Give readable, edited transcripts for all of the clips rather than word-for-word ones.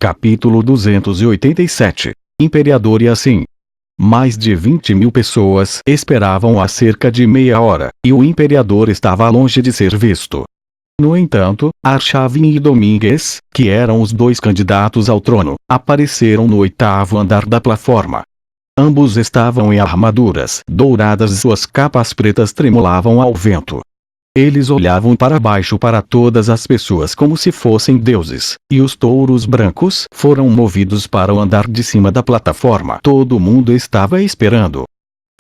Capítulo 287. Imperador. E assim, mais de 20.000 pessoas esperavam há cerca de meia hora, e o imperador estava longe de ser visto. No entanto, Arshavin e Domingues, que eram os dois candidatos ao trono, apareceram no 8º andar da plataforma. Ambos estavam em armaduras douradas e suas capas pretas tremulavam ao vento. Eles olhavam para baixo para todas as pessoas como se fossem deuses, e os touros brancos foram movidos para o andar de cima da plataforma. Todo mundo estava esperando.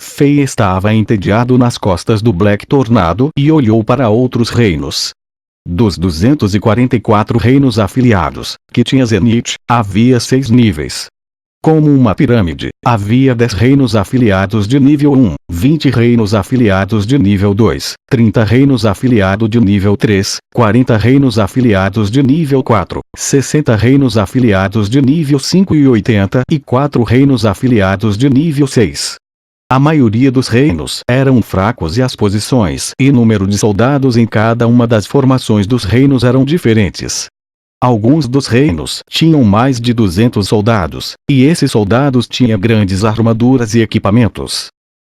Fei estava entediado nas costas do Black Tornado e olhou para outros reinos. Dos 244 reinos afiliados, que tinha Zenith, havia 6 níveis. Como uma pirâmide, havia 10 reinos afiliados de nível 1, 20 reinos afiliados de nível 2, 30 reinos afiliados de nível 3, 40 reinos afiliados de nível 4, 60 reinos afiliados de nível 5 e 84 reinos afiliados de nível 6. A maioria dos reinos eram fracos e as posições e número de soldados em cada uma das formações dos reinos eram diferentes. Alguns dos reinos tinham mais de 200 soldados, e esses soldados tinham grandes armaduras e equipamentos.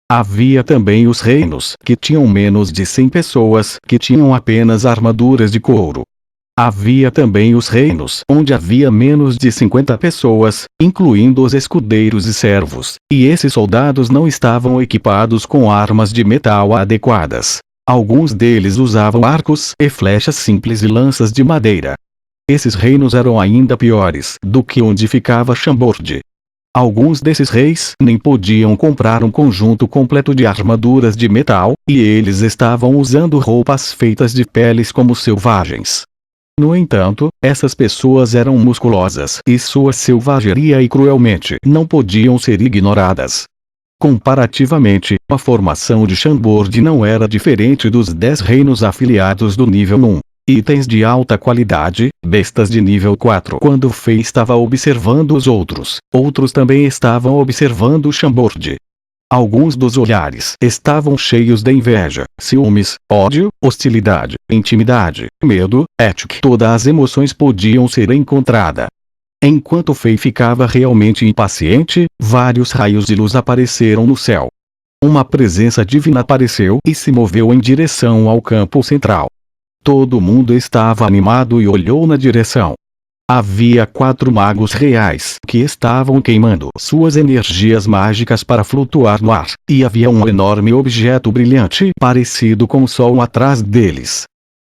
Havia também os reinos que tinham menos de 100 pessoas, que tinham apenas armaduras de couro. Havia também os reinos onde havia menos de 50 pessoas, incluindo os escudeiros e servos, e esses soldados não estavam equipados com armas de metal adequadas. Alguns deles usavam arcos e flechas simples e lanças de madeira. Esses reinos eram ainda piores do que onde ficava Chambord. Alguns desses reis nem podiam comprar um conjunto completo de armaduras de metal, e eles estavam usando roupas feitas de peles como selvagens. No entanto, essas pessoas eram musculosas e sua selvageria e cruelmente não podiam ser ignoradas. Comparativamente, a formação de Chambord não era diferente dos 10 reinos afiliados do nível 1. Itens de alta qualidade, bestas de nível 4. Quando Fei estava observando os outros também estavam observando Chambord. Alguns dos olhares estavam cheios de inveja, ciúmes, ódio, hostilidade, intimidade, medo, ética. Todas as emoções podiam ser encontradas. Enquanto Fei ficava realmente impaciente, vários raios de luz apareceram no céu. Uma presença divina apareceu e se moveu em direção ao campo central. Todo mundo estava animado e olhou na direção. Havia 4 magos reais que estavam queimando suas energias mágicas para flutuar no ar, e havia um enorme objeto brilhante parecido com o sol atrás deles.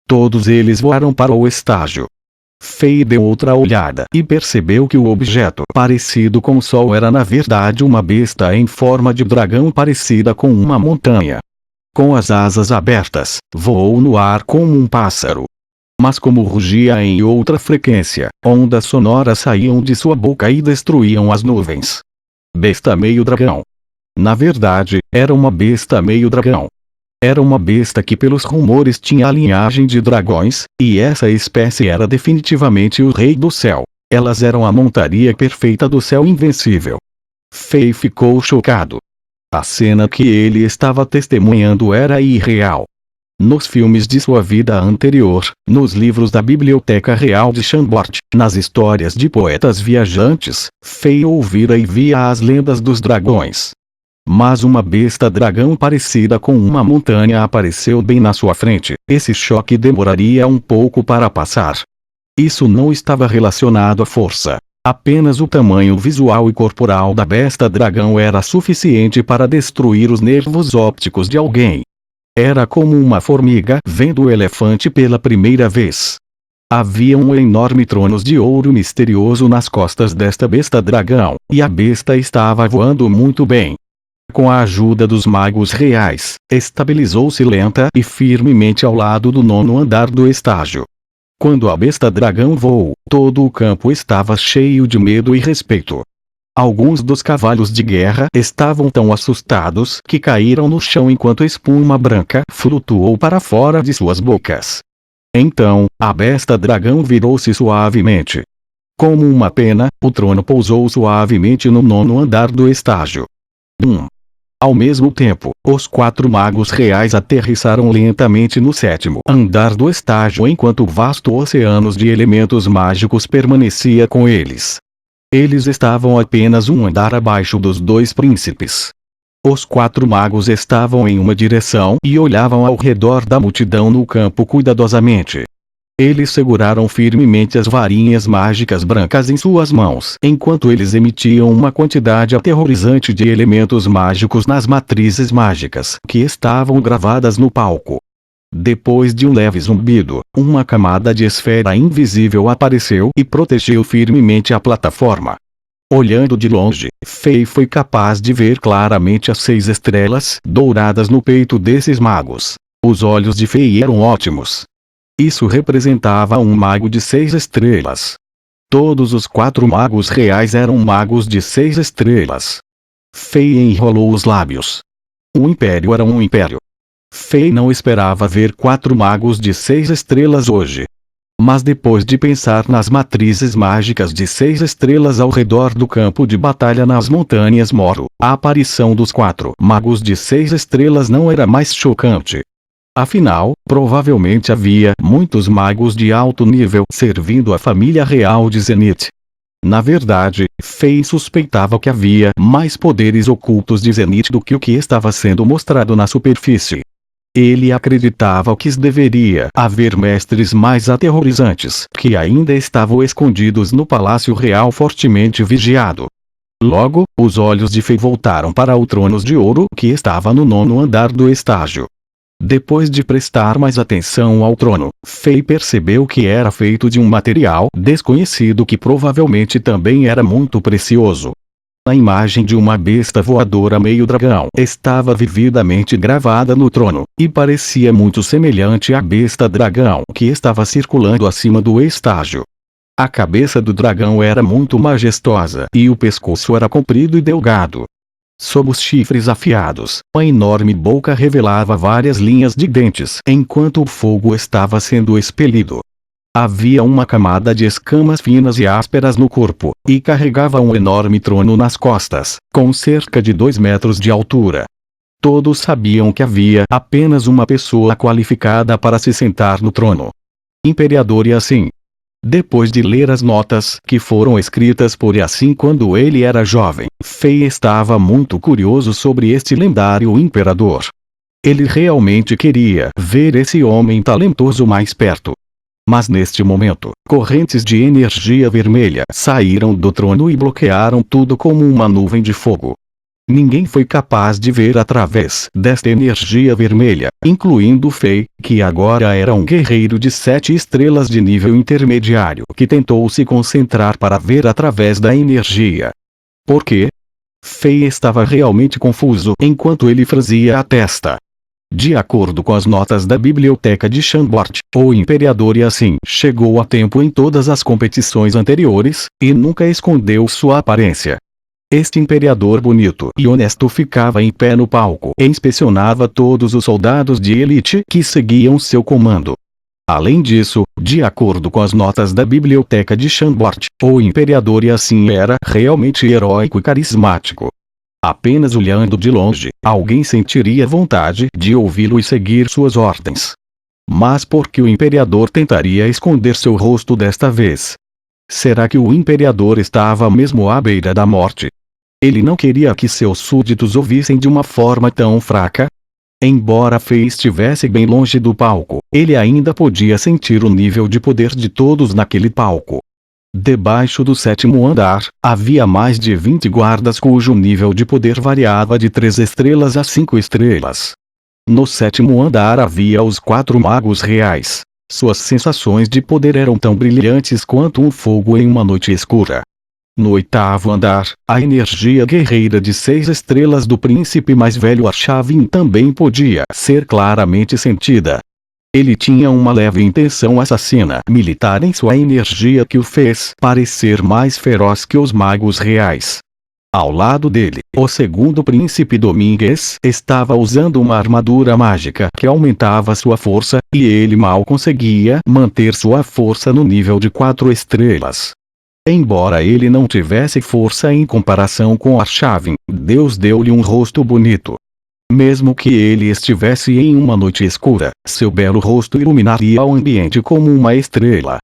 Todos eles voaram para o estágio. Fei deu outra olhada e percebeu que o objeto parecido com o sol era na verdade uma besta em forma de dragão parecida com uma montanha. Com as asas abertas, voou no ar como um pássaro. Mas como rugia em outra frequência, ondas sonoras saíam de sua boca e destruíam as nuvens. Besta meio dragão. Na verdade, era uma besta meio dragão. Era uma besta que pelos rumores tinha a linhagem de dragões, e essa espécie era definitivamente o rei do céu. Elas eram a montaria perfeita do céu invencível. Fei ficou chocado. A cena que ele estava testemunhando era irreal. Nos filmes de sua vida anterior, nos livros da Biblioteca Real de Chambord, nas histórias de poetas viajantes, Fei ouvira e via as lendas dos dragões. Mas uma besta dragão parecida com uma montanha apareceu bem na sua frente. Esse choque demoraria um pouco para passar. Isso não estava relacionado à força. Apenas o tamanho visual e corporal da besta dragão era suficiente para destruir os nervos ópticos de alguém. Era como uma formiga vendo o elefante pela primeira vez. Havia um enorme trono de ouro misterioso nas costas desta besta dragão, e a besta estava voando muito bem. Com a ajuda dos magos reais, estabilizou-se lenta e firmemente ao lado do 9º andar do estágio. Quando a besta dragão voou, todo o campo estava cheio de medo e respeito. Alguns dos cavalos de guerra estavam tão assustados que caíram no chão enquanto espuma branca flutuou para fora de suas bocas. Então, a besta dragão virou-se suavemente. Como uma pena, o trono pousou suavemente no 9º andar do estágio. Ao mesmo tempo, os 4 magos reais aterrissaram lentamente no 7º andar do estágio enquanto o vasto oceano de elementos mágicos permanecia com eles. Eles estavam apenas um andar abaixo dos 2 príncipes. Os 4 magos estavam em uma direção e olhavam ao redor da multidão no campo cuidadosamente. Eles seguraram firmemente as varinhas mágicas brancas em suas mãos, enquanto eles emitiam uma quantidade aterrorizante de elementos mágicos nas matrizes mágicas que estavam gravadas no palco. Depois de um leve zumbido, uma camada de esfera invisível apareceu e protegeu firmemente a plataforma. Olhando de longe, Fei foi capaz de ver claramente as 6 estrelas douradas no peito desses magos. Os olhos de Fei eram ótimos. Isso representava um mago de 6 estrelas. Todos os 4 magos reais eram magos de 6 estrelas. Fei enrolou os lábios. O império era um império. Fei não esperava ver 4 magos de 6 estrelas hoje. Mas depois de pensar nas matrizes mágicas de 6 estrelas ao redor do campo de batalha nas montanhas Moro, a aparição dos 4 magos de 6 estrelas não era mais chocante. Afinal, provavelmente havia muitos magos de alto nível servindo a família real de Zenith. Na verdade, Fei suspeitava que havia mais poderes ocultos de Zenith do que o que estava sendo mostrado na superfície. Ele acreditava que deveria haver mestres mais aterrorizantes que ainda estavam escondidos no Palácio Real fortemente vigiado. Logo, os olhos de Fei voltaram para o trono de ouro que estava no 9º andar do estágio. Depois de prestar mais atenção ao trono, Fei percebeu que era feito de um material desconhecido que provavelmente também era muito precioso. A imagem de uma besta voadora meio dragão estava vividamente gravada no trono, e parecia muito semelhante à besta dragão que estava circulando acima do estágio. A cabeça do dragão era muito majestosa e o pescoço era comprido e delgado. Sob os chifres afiados, a enorme boca revelava várias linhas de dentes enquanto o fogo estava sendo expelido. Havia uma camada de escamas finas e ásperas no corpo, e carregava um enorme trono nas costas, com cerca de 2 metros de altura. Todos sabiam que havia apenas uma pessoa qualificada para se sentar no trono. Imperador Yassin. Depois de ler as notas que foram escritas por Yassin quando ele era jovem, Fei estava muito curioso sobre este lendário imperador. Ele realmente queria ver esse homem talentoso mais perto. Mas neste momento, correntes de energia vermelha saíram do trono e bloquearam tudo como uma nuvem de fogo. Ninguém foi capaz de ver através desta energia vermelha, incluindo Fei, que agora era um guerreiro de 7 estrelas de nível intermediário que tentou se concentrar para ver através da energia. Por quê? Fei estava realmente confuso enquanto ele franzia a testa. De acordo com as notas da biblioteca de Chambord, o imperador Yassin chegou a tempo em todas as competições anteriores, e nunca escondeu sua aparência. Este imperador bonito e honesto ficava em pé no palco e inspecionava todos os soldados de elite que seguiam seu comando. Além disso, de acordo com as notas da biblioteca de Chambord, o imperador Yassin era realmente heróico e carismático. Apenas olhando de longe, alguém sentiria vontade de ouvi-lo e seguir suas ordens. Mas por que o imperador tentaria esconder seu rosto desta vez? Será que o imperador estava mesmo à beira da morte? Ele não queria que seus súditos ouvissem de uma forma tão fraca? Embora Fei estivesse bem longe do palco, ele ainda podia sentir o nível de poder de todos naquele palco. Debaixo do 7º andar, havia mais de 20 guardas cujo nível de poder variava de 3 estrelas a 5 estrelas. No 7º andar havia os 4 magos reais. Suas sensações de poder eram tão brilhantes quanto um fogo em uma noite escura. No 8º andar, a energia guerreira de 6 estrelas do príncipe mais velho Arshavin também podia ser claramente sentida. Ele tinha uma leve intenção assassina militar em sua energia que o fez parecer mais feroz que os magos reais. Ao lado dele, o 2º príncipe Domingues estava usando uma armadura mágica que aumentava sua força, e ele mal conseguia manter sua força no nível de 4 estrelas. Embora ele não tivesse força em comparação com Arshavin, Deus deu-lhe um rosto bonito. Mesmo que ele estivesse em uma noite escura, seu belo rosto iluminaria o ambiente como uma estrela.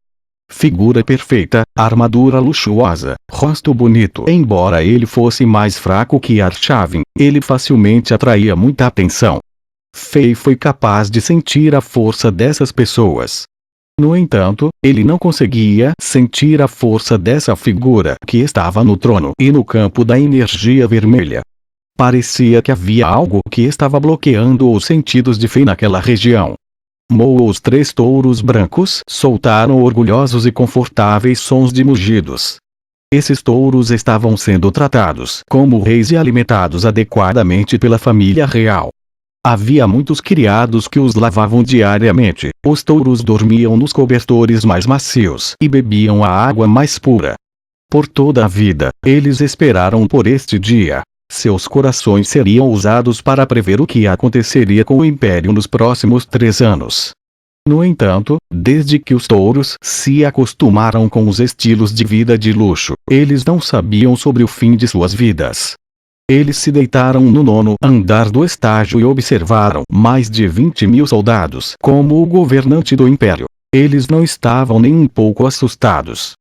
Figura perfeita, armadura luxuosa, rosto bonito. Embora ele fosse mais fraco que Arshavin, ele facilmente atraía muita atenção. Fei foi capaz de sentir a força dessas pessoas. No entanto, ele não conseguia sentir a força dessa figura que estava no trono e no campo da energia vermelha. Parecia que havia algo que estava bloqueando os sentidos de Fei naquela região. Os 3 touros brancos soltaram orgulhosos e confortáveis sons de mugidos. Esses touros estavam sendo tratados como reis e alimentados adequadamente pela família real. Havia muitos criados que os lavavam diariamente. Os touros dormiam nos cobertores mais macios e bebiam a água mais pura. Por toda a vida, eles esperaram por este dia. Seus corações seriam usados para prever o que aconteceria com o Império nos próximos 3 anos. No entanto, desde que os touros se acostumaram com os estilos de vida de luxo, eles não sabiam sobre o fim de suas vidas. Eles se deitaram no 9º andar do estágio e observaram mais de 20.000 soldados como o governante do Império. Eles não estavam nem um pouco assustados.